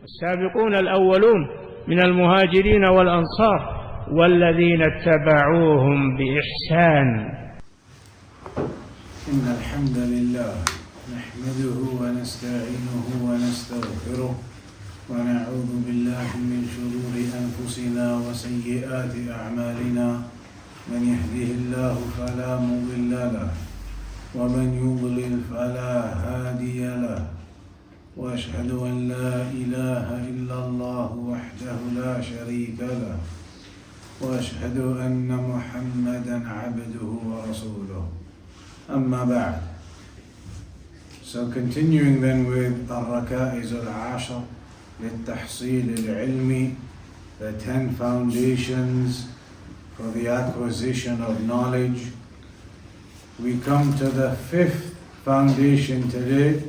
السابقون الأولون من المهاجرين والأنصار والذين اتبعوهم بإحسان. إن الحمد لله نحمده ونستعينه ونستغفره ونعوذ بالله من شرور أنفسنا وسيئات أعمالنا. من يهده الله فلا مضل له ومن يضلل فلا هادي له، وأشهد أن لا إله إلا الله وحده لا شريك له، وأشهد أن محمدا عبده ورسوله. أما بعد. So continuing then with الركائز العشر للتحصيل العلمي, the 10 foundations for the acquisition of knowledge. We come to the 5th foundation today,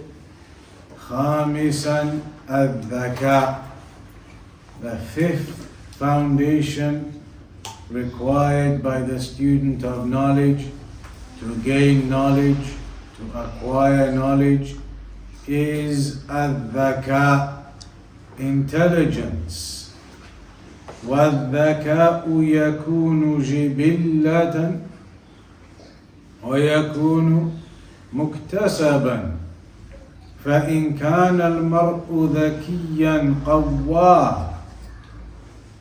خامسا الذكاء. The 5th foundation required by the student of knowledge to gain knowledge, to acquire knowledge, is الذكاء, intelligence. والذكاء يكون جبلة ويكون مكتسبا، فإن كان المرء ذكيا قواه،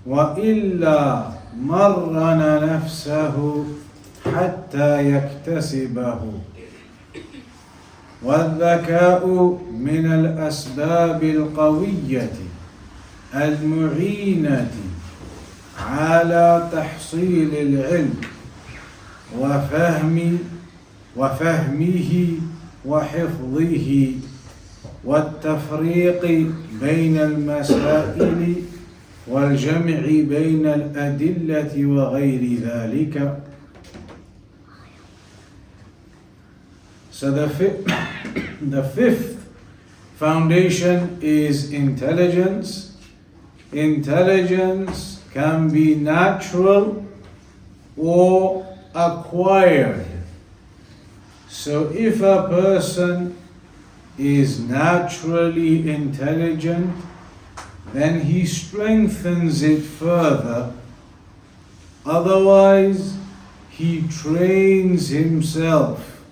وإلا مرن نفسه حتى يكتسبه. والذكاء من الأسباب القوية المعينة على تحصيل العلم وفهمه وحفظه والتفريق بين المسائل والجمع بين الأدلة وغير ذلك. So the fifth foundation is intelligence. Intelligence can be natural or acquired. So if a person is naturally intelligent, then he strengthens it further. Otherwise, he trains himself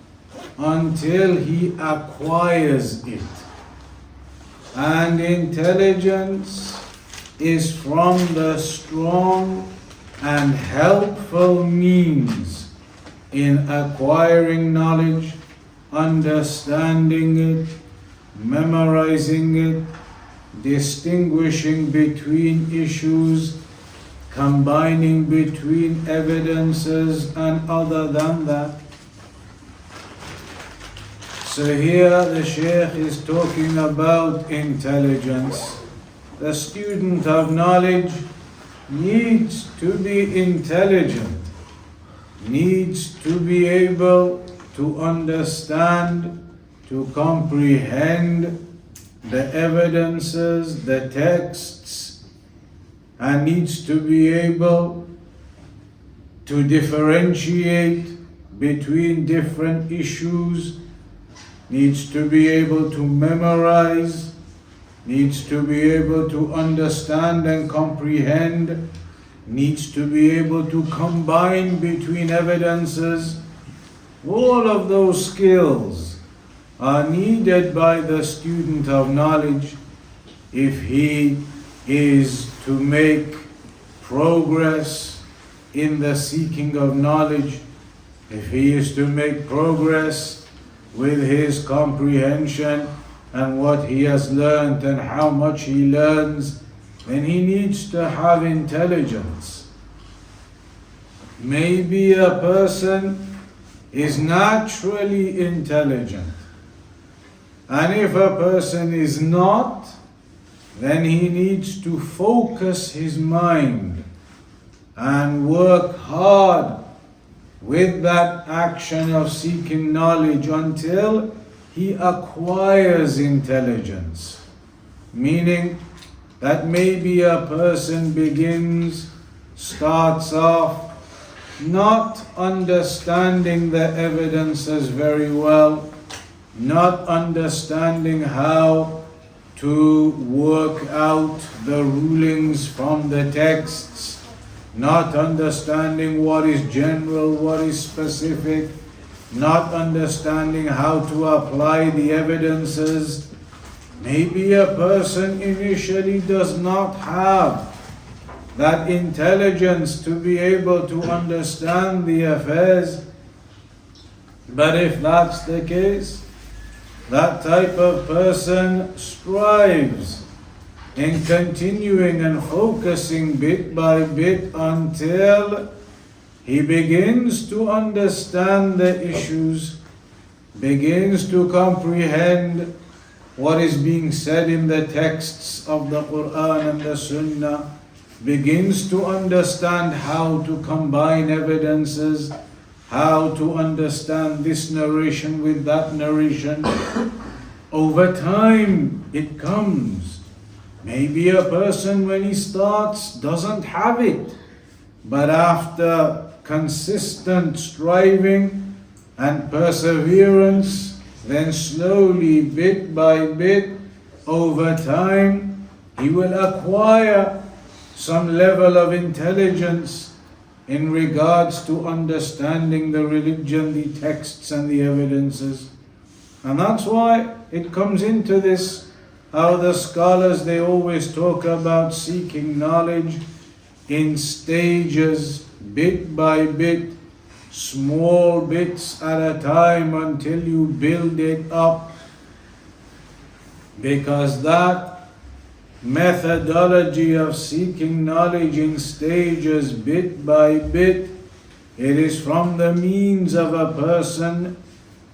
until he acquires it. And intelligence is from the strong and helpful means in acquiring knowledge, understanding it, memorizing it, distinguishing between issues, combining between evidences and other than that. So here the Shaykh is talking about intelligence. The student of knowledge needs to be intelligent, needs to be able to understand, to comprehend the evidences, the texts, and needs to be able to differentiate between different issues, needs to be able to memorize, needs to be able to understand and comprehend, needs to be able to combine between evidences. All of those skills are needed by the student of knowledge if he is to make progress in the seeking of knowledge, if he is to make progress with his comprehension and what he has learned and how much he learns, then he needs to have intelligence. Maybe a person is naturally intelligent, and if a person is not, then he needs to focus his mind and work hard with that action of seeking knowledge until he acquires intelligence. Meaning that maybe a person starts off not understanding the evidences very well, not understanding how to work out the rulings from the texts, not understanding what is general, what is specific, not understanding how to apply the evidences. Maybe a person initially does not have that intelligence to be able to understand the affairs. But if that's the case, that type of person strives in continuing and focusing bit by bit until he begins to understand the issues, begins to comprehend what is being said in the texts of the Quran and the Sunnah, begins to understand how to combine evidences, how to understand this narration with that narration. Over time it comes. Maybe a person when he starts doesn't have it, but after consistent striving and perseverance, then slowly, bit by bit, over time, he will acquire some level of intelligence in regards to understanding the religion, the texts and the evidences. And that's why it comes into this, how the scholars, they always talk about seeking knowledge in stages, bit by bit, small bits at a time until you build it up. Because that methodology of seeking knowledge in stages, bit by bit, it is from the means of a person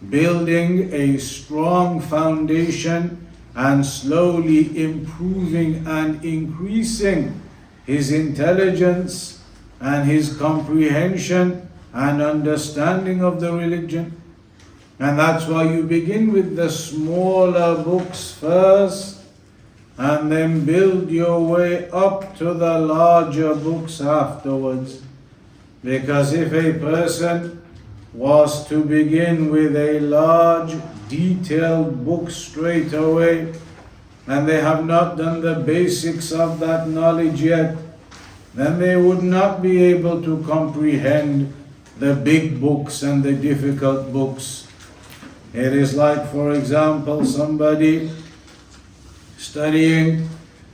building a strong foundation and slowly improving and increasing his intelligence and his comprehension and understanding of the religion. And that's why you begin with the smaller books first, and then build your way up to the larger books afterwards. Because if a person was to begin with a large, detailed book straight away, and they have not done the basics of that knowledge yet, then they would not be able to comprehend the big books and the difficult books. It is like, for example, somebody studying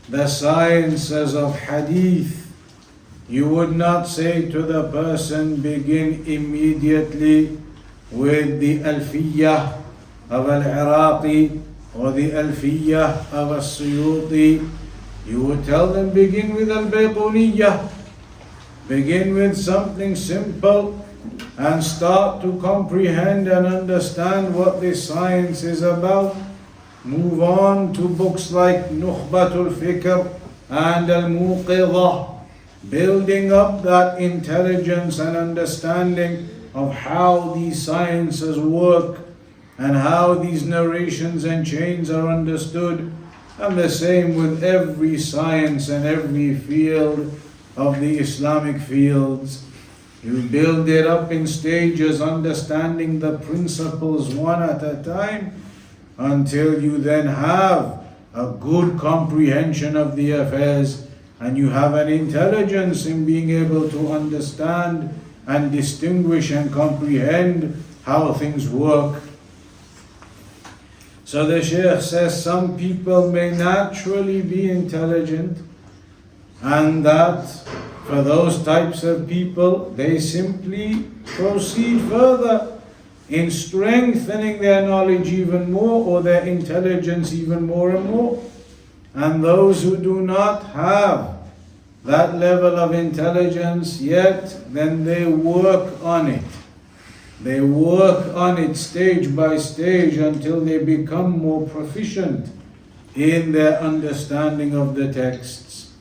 the sciences of hadith. You would not say to the person, begin immediately with the Alfiyyah of Al-Iraqi or the Alfiyyah of Al-Suyuti. You would tell them, begin with Al-Bayquniyyah. Begin with something simple and start to comprehend and understand what this science is about. Move on to books like Nukhbatul Fikr and Al-Muqidha, building up that intelligence and understanding of how these sciences work and how these narrations and chains are understood. And the same with every science and every field of the Islamic fields. You build it up in stages, understanding the principles one at a time, until you then have a good comprehension of the affairs, and you have an intelligence in being able to understand and distinguish and comprehend how things work. So the Shaykh says some people may naturally be intelligent, and that for those types of people, they simply proceed further in strengthening their knowledge even more, or their intelligence even more and more. And those who do not have that level of intelligence yet, then they work on it. They work on it stage by stage until they become more proficient in their understanding of the texts.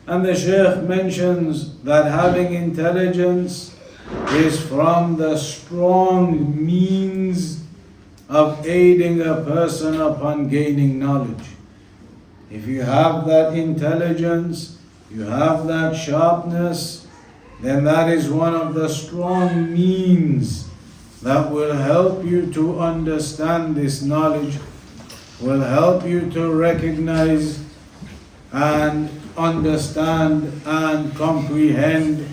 And the Shaykh mentions that having intelligence is from the strong means of aiding a person upon gaining knowledge. If you have that intelligence, you have that sharpness, then that is one of the strong means that will help you to understand this knowledge. will help you to recognize and understand and comprehend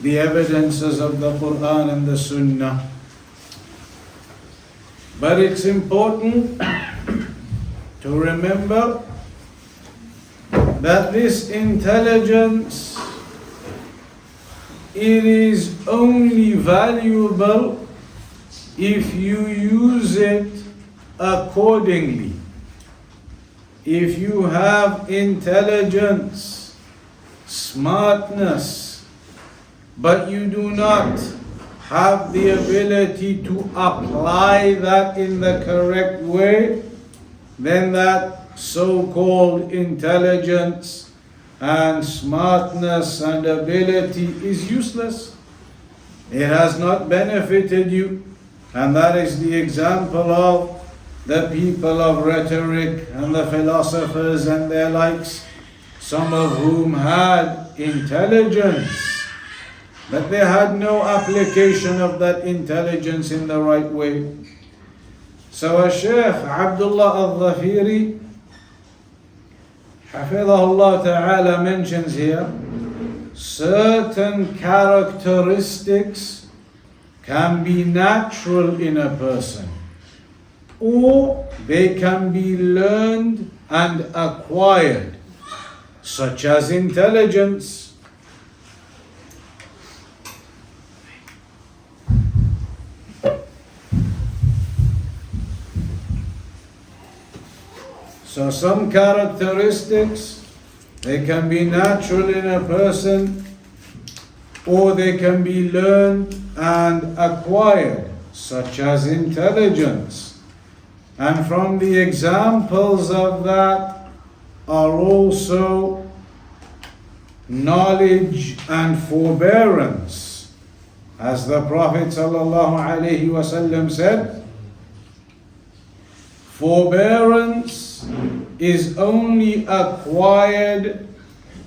the evidences of the Quran and the Sunnah. But it's important to remember that this intelligence, it is only valuable if you use it accordingly. If you have intelligence, smartness, but you do not have the ability to apply that in the correct way, then that so-called intelligence and smartness and ability is useless. It has not benefited you. And that is the example of the people of rhetoric and the philosophers and their likes, some of whom had intelligence, but they had no application of that intelligence in the right way. So Shaykh Abdullah al-Dhafiri, Hafidhahullah Ta'ala, mentions here certain characteristics can be natural in a person, or they can be learned and acquired, such as intelligence. So some characteristics, they can be natural in a person, or they can be learned and acquired, such as intelligence. And from the examples of that are also knowledge and forbearance. As the Prophet ﷺ said, forbearance is only acquired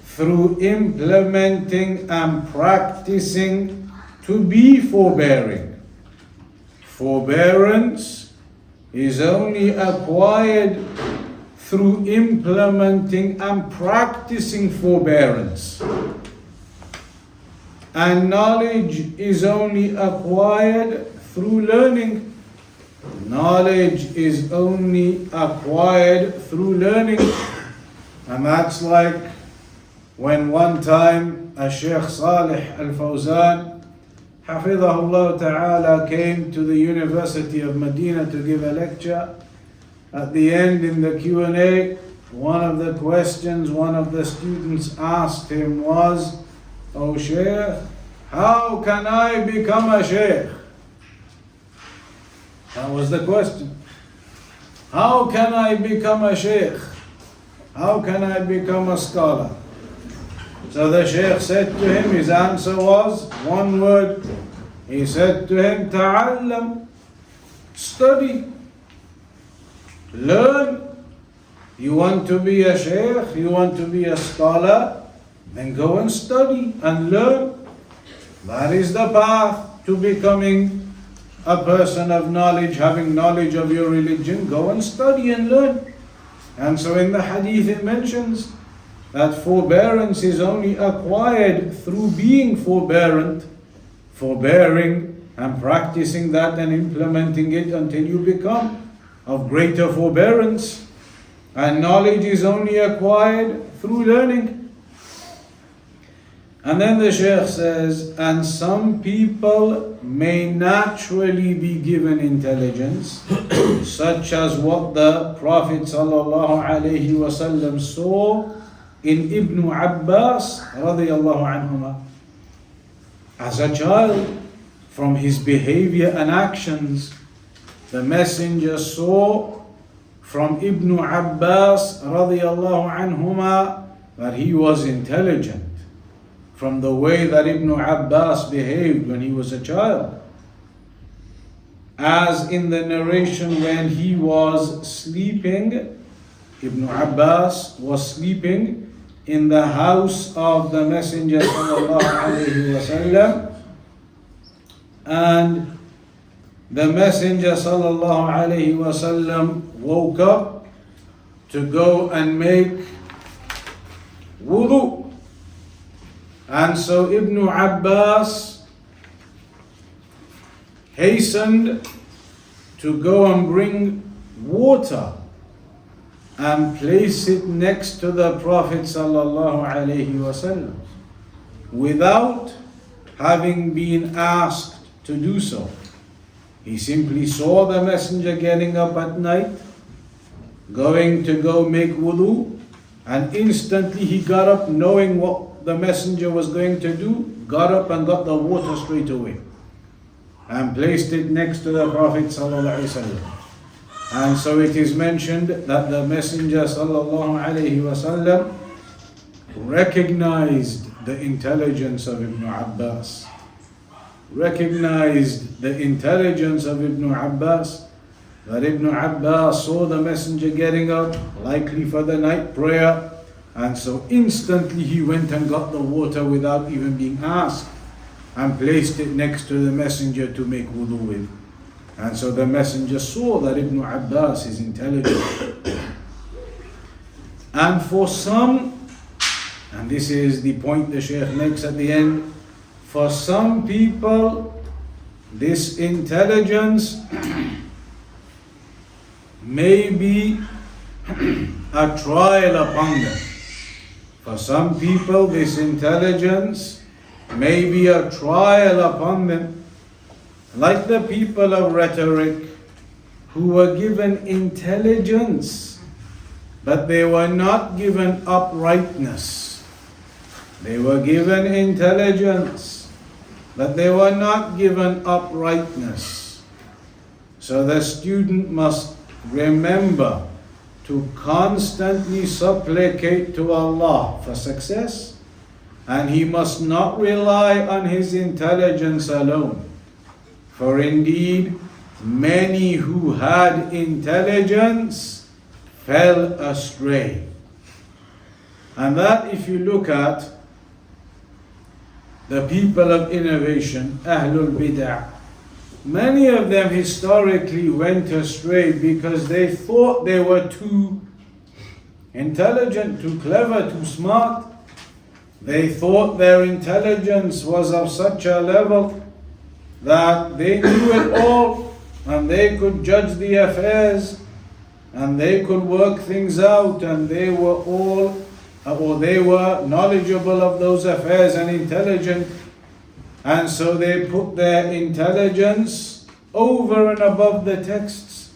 through implementing and practicing to be forbearing. Forbearance is only acquired through implementing and practicing forbearance. And knowledge is only acquired through learning. Knowledge is only acquired through learning. And that's like when one time a Shaykh Salih al-Fawzan, Hafidhahullah Ta'ala, came to the University of Medina to give a lecture. At the end, in the Q&A, one of the questions one of the students asked him was, "Oh Shaykh, how can I become a Shaykh?" That was the question. How can I become a Shaykh? How can I become a scholar? So the Shaykh said to him, his answer was one word. He said to him, "Ta'allam," study, learn. You want to be a Shaykh, you want to be a scholar, then go and study and learn. That is the path to becoming a person of knowledge, having knowledge of your religion. Go and study and learn. And so in the hadith it mentions that forbearance is only acquired through being forbearing and practicing that and implementing it until you become of greater forbearance. And knowledge is only acquired through learning. And then the Shaykh says, and some people may naturally be given intelligence, such as what the Prophet ﷺ saw in Ibn Abbas radiyallahu anhuma. As a child, from his behavior and actions, the Messenger saw from Ibn Abbas radiyallahu anhuma that he was intelligent, from the way that Ibn Abbas behaved when he was a child. As in the narration when he was sleeping, Ibn Abbas was sleeping in the house of the Messenger sallallahu alaihi wasallam, and the Messenger sallallahu alaihi wasallam woke up to go and make wudu. And so Ibn Abbas hastened to go and bring water and place it next to the Prophet sallallahu alaihi wasallam without having been asked to do so. He simply saw the Messenger getting up at night, going to go make wudu, and instantly he got up knowing what the Messenger was going to do, got up and got the water straight away and placed it next to the Prophet sallallahu alaihi wasallam. And so it is mentioned that the Messenger sallallahu alaihi wasallam recognized the intelligence of Ibn Abbas. Recognized the intelligence of Ibn Abbas, that Ibn Abbas saw the Messenger getting up, likely for the night prayer, and so instantly he went and got the water without even being asked and placed it next to the Messenger to make wudu with. And so the Messenger saw that Ibn Abbas is intelligent. And for some, and this is the point the Shaykh makes at the end, for some people, this intelligence may be a trial upon them. For some people, this intelligence may be a trial upon them. Like the people of rhetoric who were given intelligence, but they were not given uprightness. They were given intelligence, but they were not given uprightness. So the student must remember to constantly supplicate to Allah for success, and he must not rely on his intelligence alone. For indeed, many who had intelligence fell astray. And that, if you look at the people of innovation, Ahlul Bid'ah, many of them historically went astray because they thought they were too intelligent, too clever, too smart. They thought their intelligence was of such a level that they knew it all and they could judge the affairs and they could work things out, and they were knowledgeable of those affairs and intelligent, and so they put their intelligence over and above the texts.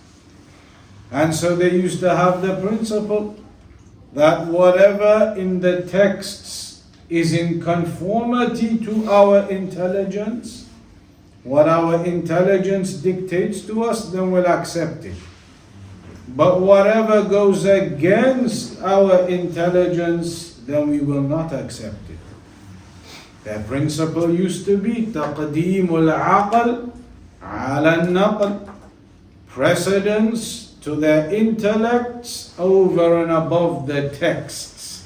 And so they used to have the principle that whatever in the texts is in conformity to our intelligence, what our intelligence dictates to us, then we'll accept it. But whatever goes against our intelligence, then we will not accept it. Their principle used to be تقديم العقل على النقل, precedence to their intellects over and above the texts.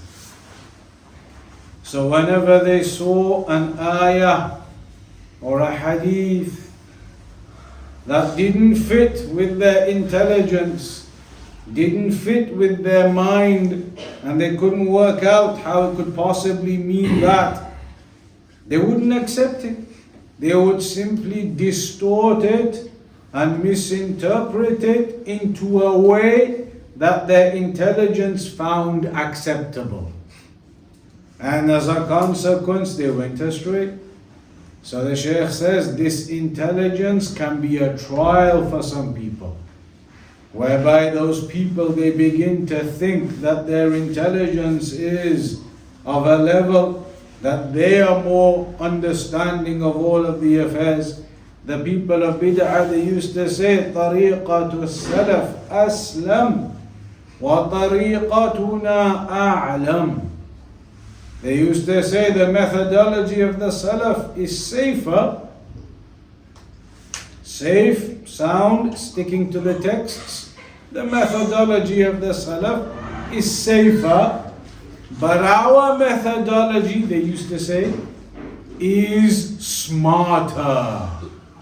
So whenever they saw an ayah or a hadith that didn't fit with their intelligence, didn't fit with their mind, and they couldn't work out how it could possibly mean that, they wouldn't accept it. They would simply distort it and misinterpret it into a way that their intelligence found acceptable. And as a consequence, they went astray. So the Shaykh says this intelligence can be a trial for some people, whereby those people, they begin to think that their intelligence is of a level that they are more understanding of all of the affairs. The people of bid'ah, they used to say, طريقة السلف أسلم وطريقتنا أعلم. They used to say the methodology of the Salaf is safer, safe, sound, sticking to the texts. The methodology of the Salaf is safer, but our methodology, they used to say, is smarter.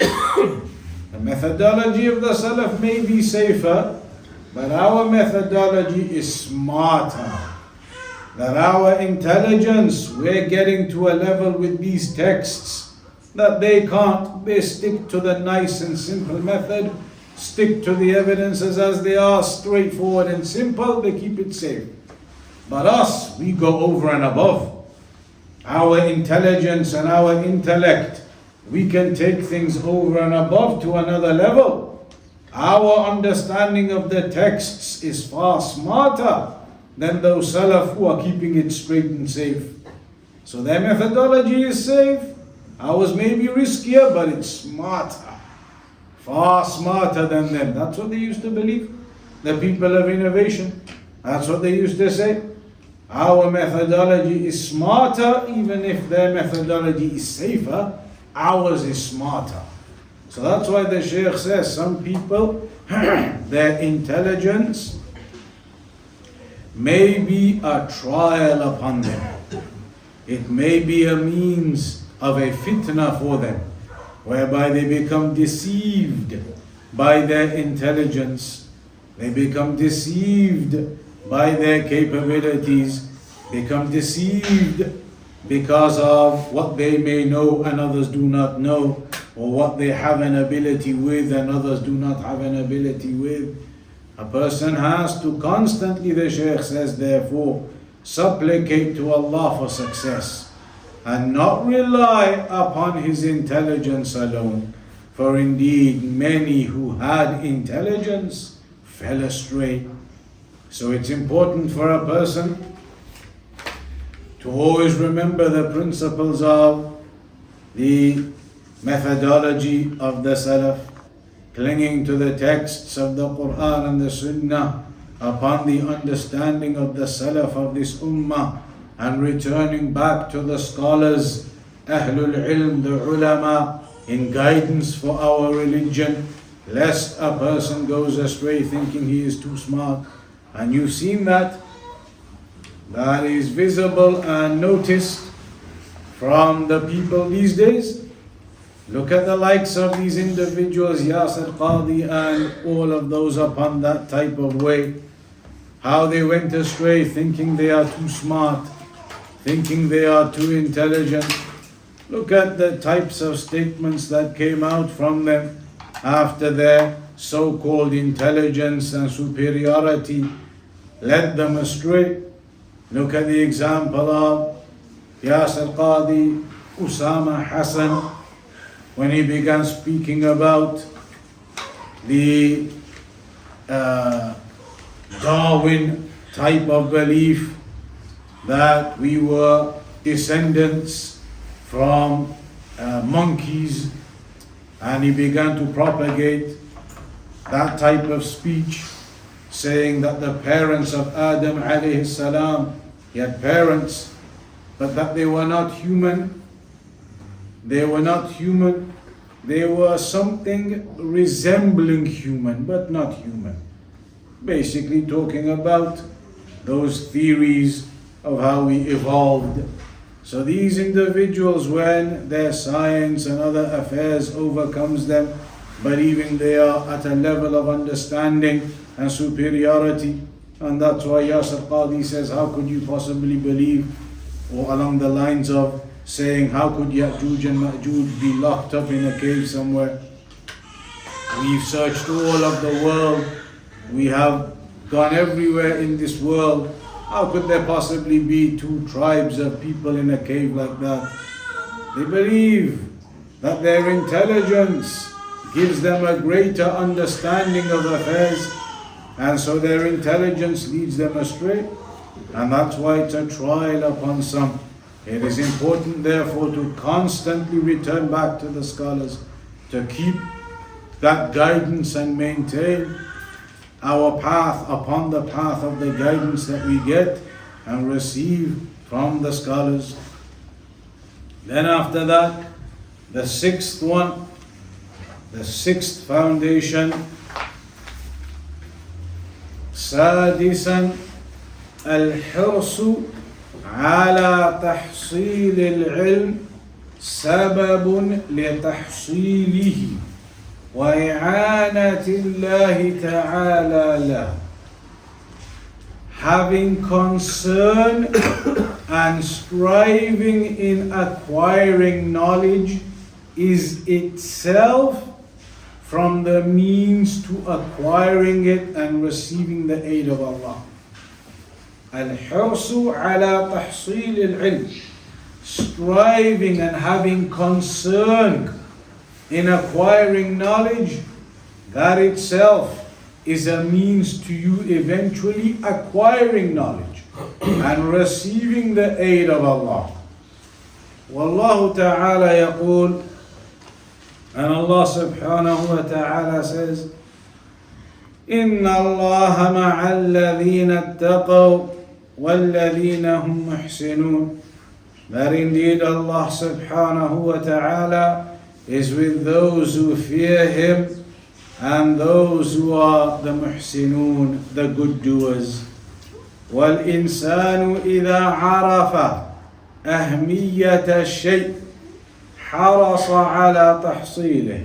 The methodology of the Salaf may be safer, but our methodology is smarter. That our intelligence, we're getting to a level with these texts that they can't. They stick to the nice and simple method, stick to the evidences as they are, straightforward and simple, they keep it safe. But us, we go over and above. Our intelligence and our intellect, we can take things over and above to another level. Our understanding of the texts is far smarter than those Salaf who are keeping it straight and safe. So their methodology is safe. Ours may be riskier, but it's smarter. Far smarter than them. That's what they used to believe. The people of innovation. That's what they used to say. Our methodology is smarter, even if their methodology is safer. Ours is smarter. So that's why the Shaykh says some people, their intelligence may be a trial upon them. It may be a means of a fitna for them, whereby they become deceived by their intelligence. They become deceived by their capabilities, become deceived because of what they may know and others do not know, or what they have an ability with and others do not have an ability with. A person has to constantly, the Shaykh says, therefore, supplicate to Allah for success and not rely upon his intelligence alone. For indeed, many who had intelligence fell astray. So it's important for a person to always remember the principles of the methodology of the Salaf, clinging to the texts of the Quran and the Sunnah upon the understanding of the Salaf of this Ummah, and returning back to the scholars, Ahlul Ilm, the Ulama, in guidance for our religion, lest a person goes astray thinking he is too smart. And you've seen that. That is visible and noticed from the people these days. Look at the likes of these individuals, Yasir Qadi and all of those upon that type of way. How they went astray thinking they are too smart, thinking they are too intelligent. Look at the types of statements that came out from them after their so-called intelligence and superiority led them astray. Look at the example of Yasir Qadi, Usama Hassan, when he began speaking about the Darwin type of belief that we were descendants from monkeys, and he began to propagate that type of speech, saying that the parents of Adam alayhi salam, he had parents, but that they were not human. They were not human. They were something resembling human, but not human. Basically talking about those theories of how we evolved. So these individuals, when their science and other affairs overcomes them, believing they are at a level of understanding and superiority, and that's why Yasir Qadi says, how could you possibly believe, or along the lines of saying, how could Ya'juj and Ma'juj be locked up in a cave somewhere? We've searched all of the world. We have gone everywhere in this world. How could there possibly be two tribes of people in a cave like that? They believe that their intelligence gives them a greater understanding of affairs, and so their intelligence leads them astray. And that's why it's a trial upon some. It is important, therefore, to constantly return back to the scholars, to keep that guidance and maintain our path upon the path of the guidance that we get and receive from the scholars. Then after that, the sixth one, the sixth foundation, سادسا الحرص على تحصيل العلم سبب لتحصيله. وإعانة الله تعالى له. Having concern and striving in acquiring knowledge is itself from the means to acquiring it and receiving the aid of Allah. الحرص على تحصيل العلم, striving and having concern in acquiring knowledge, that itself is a means to you eventually acquiring knowledge and receiving the aid of Allah. Wallahu ta'ala yaqul, and Allah subhanahu wa ta'ala says, إِنَّ اللَّهَ مَعَ الَّذِينَ اتَّقَوْا وَالَّذِينَ هُمْ مُحْسِنُونَ. That indeed Allah subhanahu wa ta'ala is with those who fear Him and those who are the muhsinun, the good doers. وَالْإِنسَانُ إِذَا عَرَفَ أَهْمِيَّةَ الشَّيْءِ حرص على تحصيله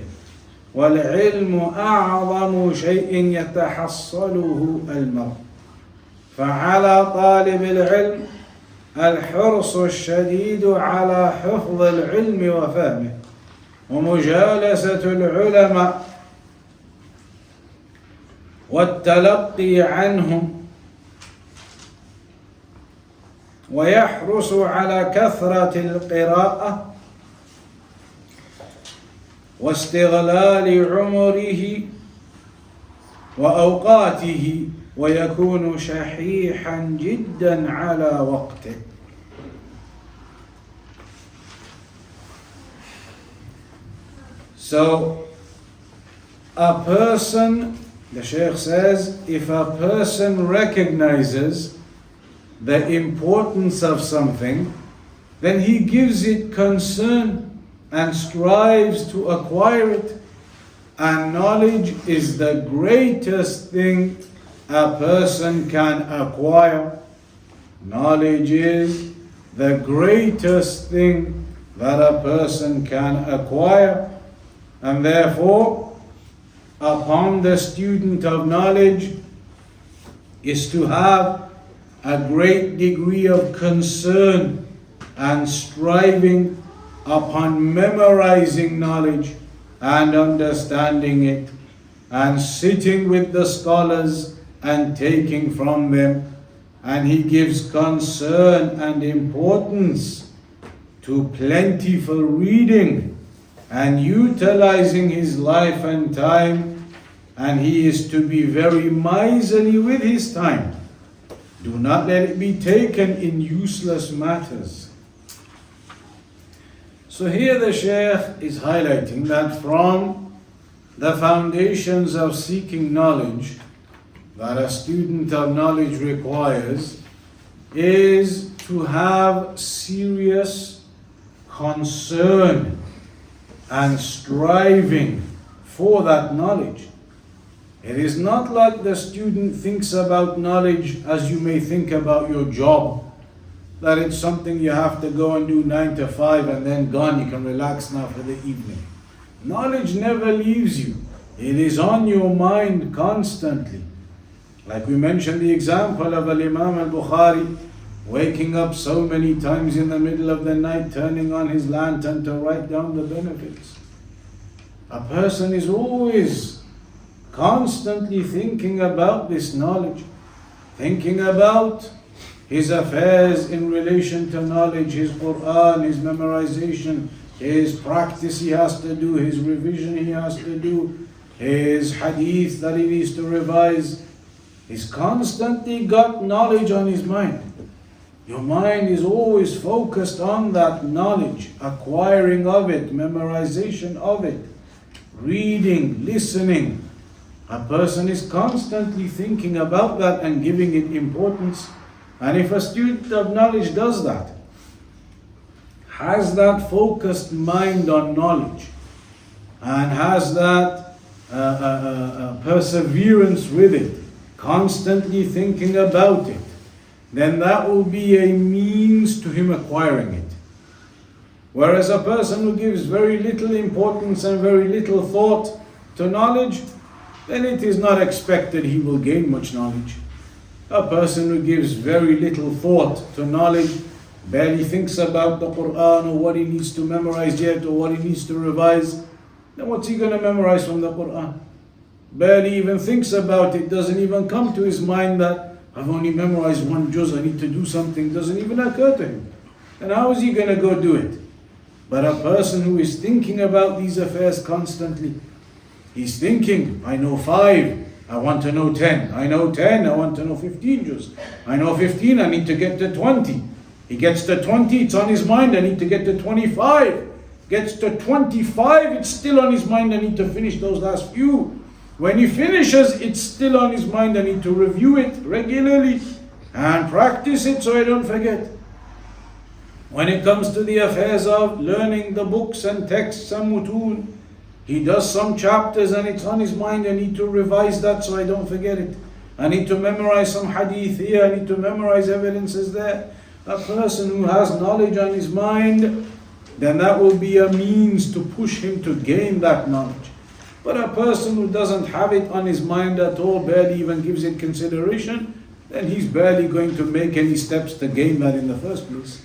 والعلم أعظم شيء يتحصله المرء فعلى طالب العلم الحرص الشديد على حفظ العلم وفهمه ومجالسة العلماء والتلقي عنهم ويحرص على كثرة القراءة واستغلال عمره وأوقاته ويكون شحيحا جدا على وقته. So a person, the Shaykh says, if a person recognizes the importance of something, then he gives it concern and strives to acquire it. And knowledge is the greatest thing a person can acquire. Knowledge is the greatest thing that a person can acquire. And therefore, upon the student of knowledge is to have a great degree of concern and striving upon memorizing knowledge and understanding it and sitting with the scholars and taking from them. And he gives concern and importance to plentiful reading and utilizing his life and time, and he is to be very miserly with his time. Do not let it be taken in useless matters. So here the Shaykh is highlighting that from the foundations of seeking knowledge that a student of knowledge requires is to have serious concern and striving for that knowledge. It is not like the student thinks about knowledge as you may think about your job, that it's something you have to go and do 9 to 5 and then gone, you can relax now for the evening. Knowledge never leaves you. It is on your mind constantly. Like we mentioned the example of Imam al-Bukhari waking up so many times in the middle of the night, turning on his lantern to write down the benefits. A person is always constantly thinking about this knowledge, thinking about his affairs in relation to knowledge, his Quran, his memorization, his practice he has to do, his revision he has to do, his hadith that he needs to revise. He's constantly got knowledge on his mind. Your mind is always focused on that knowledge, acquiring of it, memorization of it, reading, listening. A person is constantly thinking about that and giving it importance. And if a student of knowledge does that, has that focused mind on knowledge, and has that perseverance with it, constantly thinking about it, then that will be a means to him acquiring it. Whereas a person who gives very little importance and very little thought to knowledge, then it is not expected he will gain much knowledge. A person who gives very little thought to knowledge, barely thinks about the Quran or what he needs to memorize yet or what he needs to revise, then what's he going to memorize from the Quran? Barely even thinks about it, doesn't even come to his mind that I've only memorized one juz, I need to do something, doesn't even occur to him. And how is he going to go do it? But a person who is thinking about these affairs constantly, he's thinking, I know 5, I want to know 10. I know 10, I want to know 15 juz. I know 15, I need to get to 20. He gets to 20, it's on his mind, I need to get to 25. Gets to 25, it's still on his mind, I need to finish those last few. When he finishes, it's still on his mind, I need to review it regularly and practice it so I don't forget. When it comes to the affairs of learning the books and texts and mutun, he does some chapters and it's on his mind, I need to revise that so I don't forget it. I need to memorize some hadith here, I need to memorize evidences there. A person who has knowledge on his mind, then that will be a means to push him to gain that knowledge. But a person who doesn't have it on his mind at all, barely even gives it consideration, then he's barely going to make any steps to gain that in the first place.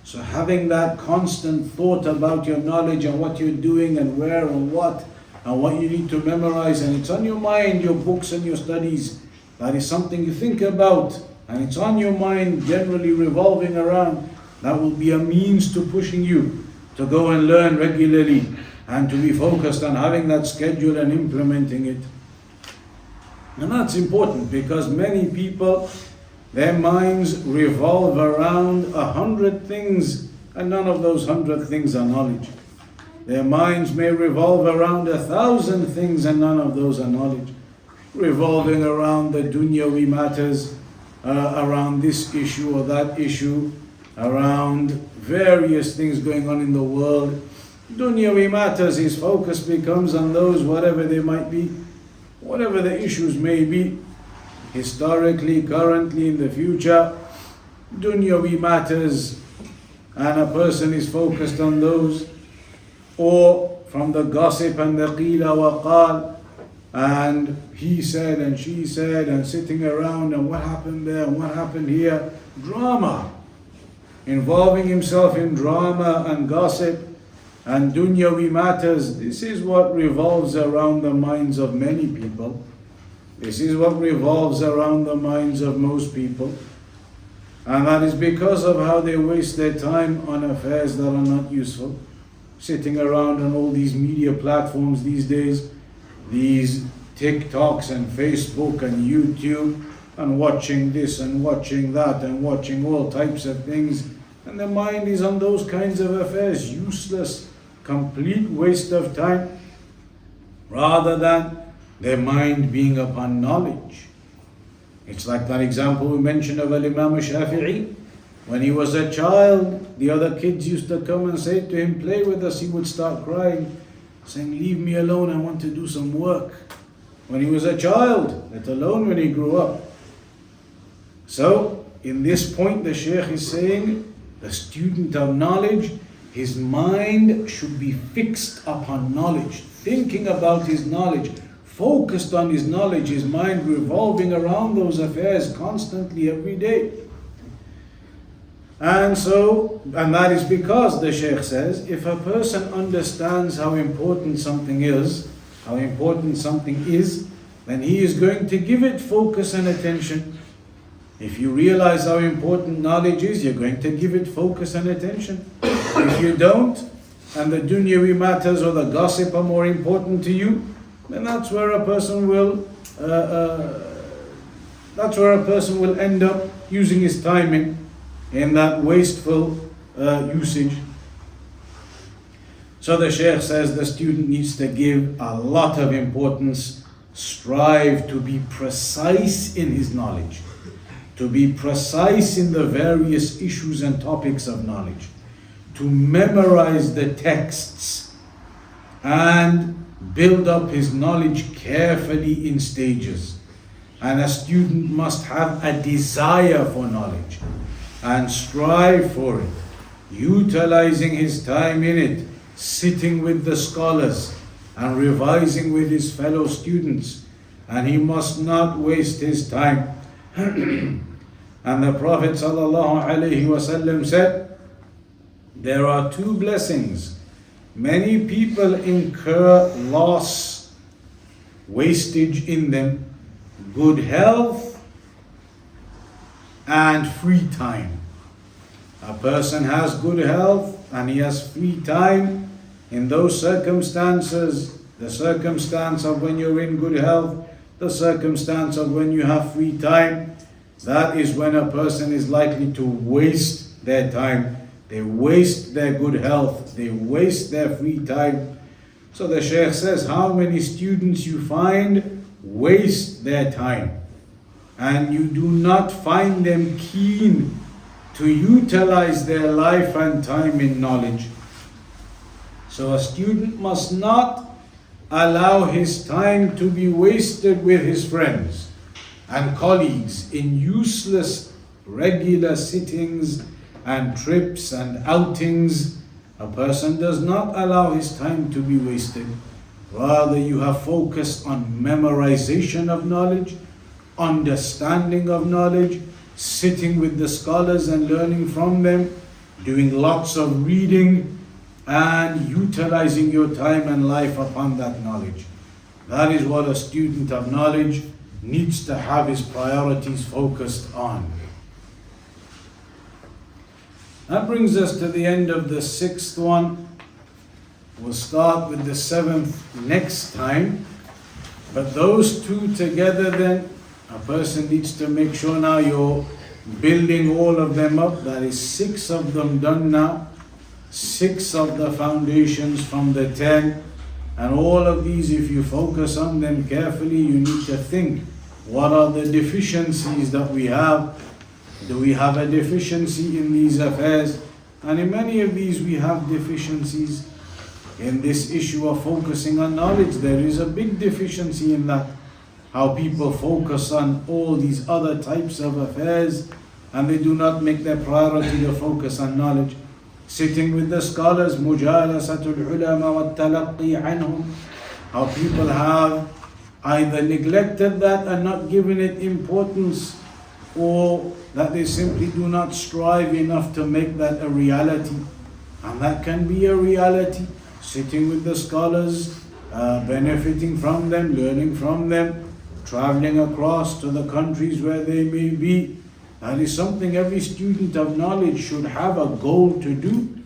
So having that constant thought about your knowledge and what you're doing and where and what you need to memorize, and it's on your mind, your books and your studies, that is something you think about, and it's on your mind generally revolving around, that will be a means to pushing you to go and learn regularly and to be focused on having that schedule and implementing it. And that's important because many people, their minds revolve around 100 things and none of those 100 things are knowledge. Their minds may revolve around 1,000 things and none of those are knowledge. Revolving around the dunyawi matters, around this issue or that issue, around various things going on in the world. Dunyawi matters, his focus becomes on those, whatever they might be, whatever the issues may be, historically, currently, in the future. Dunyawi matters, and a person is focused on those, or from the gossip and the qila wa qal, and he said and she said, and sitting around and what happened there and what happened here. Drama, involving himself in drama and gossip and dunyawi matters. This is what revolves around the minds of many people. This is what revolves around the minds of most people. And that is because of how they waste their time on affairs that are not useful. Sitting around on all these media platforms these days, these TikToks and Facebook and YouTube, and watching this and watching that and watching all types of things. And the mind is on those kinds of affairs, useless, complete waste of time, rather than their mind being upon knowledge. It's like that example we mentioned of Imam Shafi'i. When he was a child, the other kids used to come and say to him, play with us. He would start crying, saying, leave me alone, I want to do some work. When he was a child, let alone when he grew up. So, in this point, the Shaykh is saying, the student of knowledge, his mind should be fixed upon knowledge, thinking about his knowledge, focused on his knowledge, his mind revolving around those affairs constantly every day. And that is because, the Shaykh says, if a person understands how important something is, then he is going to give it focus and attention. If you realize how important knowledge is, you're going to give it focus and attention. If you don't, and the dunyawi matters or the gossip are more important to you, then that's where a person will end up using his time in that wasteful usage. So the Shaykh says the student needs to give a lot of importance, strive to be precise in his knowledge, to be precise in the various issues and topics of knowledge, to memorize the texts and build up his knowledge carefully in stages. And a student must have a desire for knowledge and strive for it, utilizing his time in it, sitting with the scholars, and revising with his fellow students, and he must not waste his time. And the Prophet ﷺ said, there are two blessings. Many people incur loss, wastage in them: good health and free time. A person has good health and he has free time. In those circumstances, the circumstance of when you're in good health, the circumstance of when you have free time, that is when a person is likely to waste their time. They waste their good health, they waste their free time. So the Shaykh says, how many students you find waste their time, and you do not find them keen to utilize their life and time in knowledge. So a student must not allow his time to be wasted with his friends and colleagues in useless regular sittings and trips and outings. A person does not allow his time to be wasted. Rather, you have focused on memorization of knowledge, understanding of knowledge, sitting with the scholars and learning from them, doing lots of reading, and utilizing your time and life upon that knowledge. That is what a student of knowledge needs to have his priorities focused on. That brings us to the end of the sixth one. We'll start with the seventh next time. But those two together then, a person needs to make sure now you're building all of them up. That is 6 of them done now. 6 of the foundations from the 10. And all of these, if you focus on them carefully, you need to think, what are the deficiencies that we have? Do we have a deficiency in these affairs? And in many of these we have deficiencies. In this issue of focusing on knowledge, there is a big deficiency in that. How people focus on all these other types of affairs and they do not make their priority to focus on knowledge. Sitting with the scholars, mujalasatul ulama wa talaqqi anhum. How people have either neglected that and not given it importance, or that they simply do not strive enough to make that a reality. And that can be a reality. Sitting with the scholars, benefiting from them, learning from them, traveling across to the countries where they may be. That is something every student of knowledge should have a goal to do.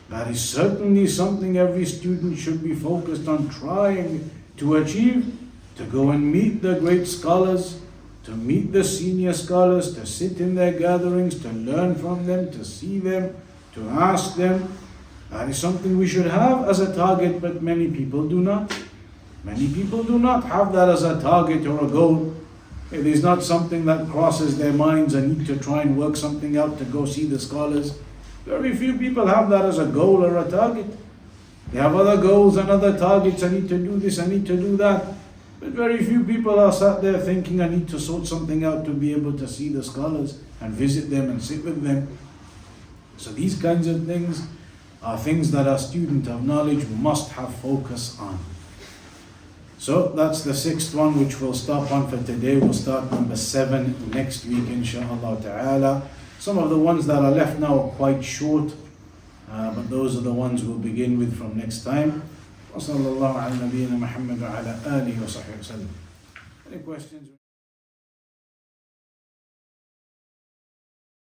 That is certainly something every student should be focused on trying to achieve. To go and meet the great scholars, to meet the senior scholars, to sit in their gatherings, to learn from them, to see them, to ask them. That is something we should have as a target, but many people do not. Many people do not have that as a target or a goal. It is not something that crosses their minds and need to try and work something out to go see the scholars. Very few people have that as a goal or a target. They have other goals and other targets. I need to do this, I need to do that. But very few people are sat there thinking, I need to sort something out to be able to see the scholars and visit them and sit with them. So these kinds of things are things that a student of knowledge must have focus on. So that's the 6th one, which we'll stop on for today. We'll start number 7 next week, inshaAllah ta'ala. Some of the ones that are left now are quite short, but those are the ones we'll begin with from next time. وصلى الله على نبينا محمد وعلى آله وصحبه وسلم. Any questions?